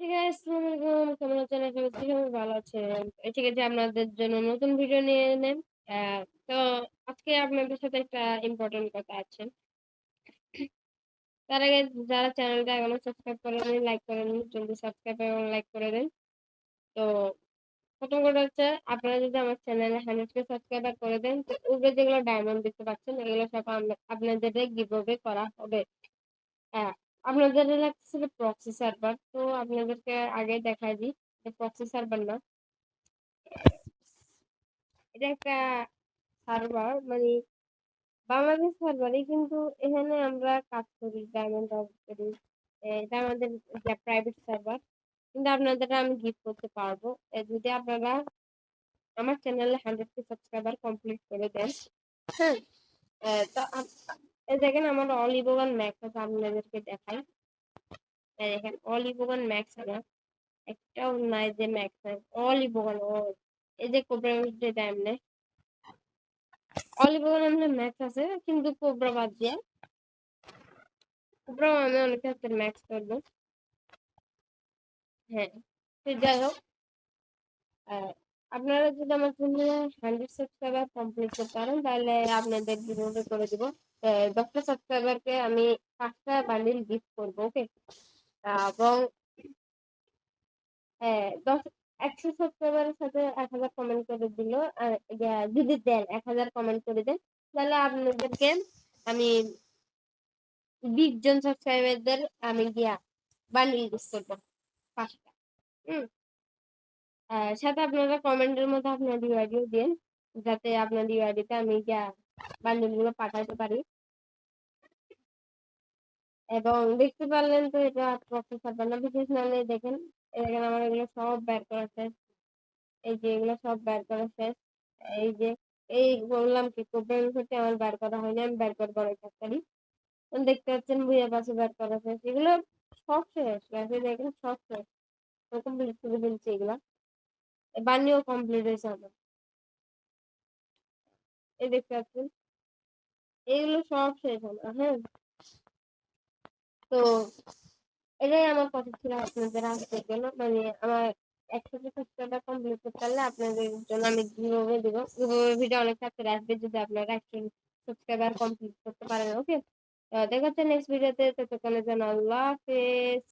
ঠিক আছে, আসসালামু আলাইকুম। কেমন আছেন? আশা করছি সবাই ভালো আছেন। ঠিক আছে, আপনাদের জন্য নতুন ভিডিও নিয়ে এলেন। আ তো আজকে আপনাদের সাথে একটা ইম্পোর্টেন্ট কথা আছে। তার আগে যারা চ্যানেলটা এখনো সাবস্ক্রাইব করেননি, লাইক করেননি, জলদি সাবস্ক্রাইব এবং লাইক করে দেন। তো ১ম কথা হচ্ছে আপনারা যদি আমার চ্যানেলে 100 কে সাবস্ক্রাইবার করে দেন, তো উপরে যেগুলো ডায়মন্ড দেখতে পাচ্ছেন, এগুলো সব আপনাদের গিভঅ্যাওয়ে করা হবে। হ্যাঁ, আপনাদের লাগতেছিল প্রক্সি সার্ভার। তো আপনাদেরকে আগে দেখায় দিই। এটা প্রক্সি সার্ভার না। এটা একটা সার্ভার মানে বাংলাদেশ সার্ভারই, কিন্তু এখানে আমরা কাজ করি, ডায়মন্ড অর্জন করি। এটা আমাদের প্রাইভেট সার্ভার। কিন্তু আপনাদেরটা আমি গিফট করতে পারবো। যদি আপনারা আমার চ্যানেলে 100 কে সাবস্ক্রাইবার কমপ্লিট করে দেন। হ্যাঁ? তো এই দেখেন আমার অলিভ ওয়ান ম্যাক্স আছে, আপনাদেরকে দেখাই। এই দেখেন অলিভ ওয়ান ম্যাক্স আমার একটাও নাই যে ম্যাক্স নাই। অলিভ ওয়ান এই যে কোবরা যে টাইম নেই, অলিভ ওয়ান এমনি ম্যাক্স আছে, কিন্তু কোবরা বাদ দিয়ে কোবরা আমি অনেক হাতের ম্যাক্স করবো। হ্যাঁ, তো যাই হোক, আহ, আপনারা যদি আমার জন্য 100 সাবস্ক্রাইবার কমপ্লিট করতে পারেন, তাহলে আপনাদের গিভঅ্যাওয়ে করে দিব। 10টা সাবস্ক্রাইবারকে আমি 5টা বান্ডিল গিফট করবো। ওকে, এবং 10 100 সাবস্ক্রাইবারের সাথে 1000 কমেন্ট করে দিল। যদি দেন 1000 কমেন্ট করে দেন, তাহলে আপনাদেরকে আমি 20 জন সাবস্ক্রাইবারদের আমি গিয়া বান্ডিল গিফট করবো 5টা। হুম। সাথে আপনারা কমেন্টের মধ্যে আপনার ইউআইডিও দিন, যাতে আপনার ইউআইডিতে আমি গিয়া বান্ডিল গুলো পাঠাতে পারি। এবং দেখতে পারলেন তো এটা প্রফেসর বাংলা বিশেষ নামে দেখেন। এখানে আমার এগুলো সব বের করা শেষ। এই যে এগুলো সব বের করা শেষ। এই যে এই বললাম কি কোপেন থেকে আমার বের করা হয়নি, আমি বের করবো অনেক তাড়াতাড়ি। দেখতে পাচ্ছেন ভুইয়া পাশে বের করা শেষ। এগুলো সব শেষ, লাইফে দেখেন সব শেষ। কমপ্লিট করে ফেলছি এগুলা। বানিও কমপ্লিট হয়েছে আমার। এই দেখতে পাচ্ছেন এগুলো সব শেষ আমার। হ্যাঁ, তো এটাই আমার কথা ছিল আপনাদের আজকের জন্য। মানে আমার 100 সাবস্ক্রাইবার কমপ্লিট করতে পারলে আপনাদের জন্য আমি গিভঅ্যাওয়ে দিব। গিভঅ্যাওয়ে ভিডিও অনেক তাড়াতাড়ি আসবে যদি আপনারা 100 সাবস্ক্রাইবার কমপ্লিট করতে পারেন। ওকে, দেখা হচ্ছে নেক্সট ভিডিওতে। ততক্ষণের জন্য আল্লাহ হাফেজ।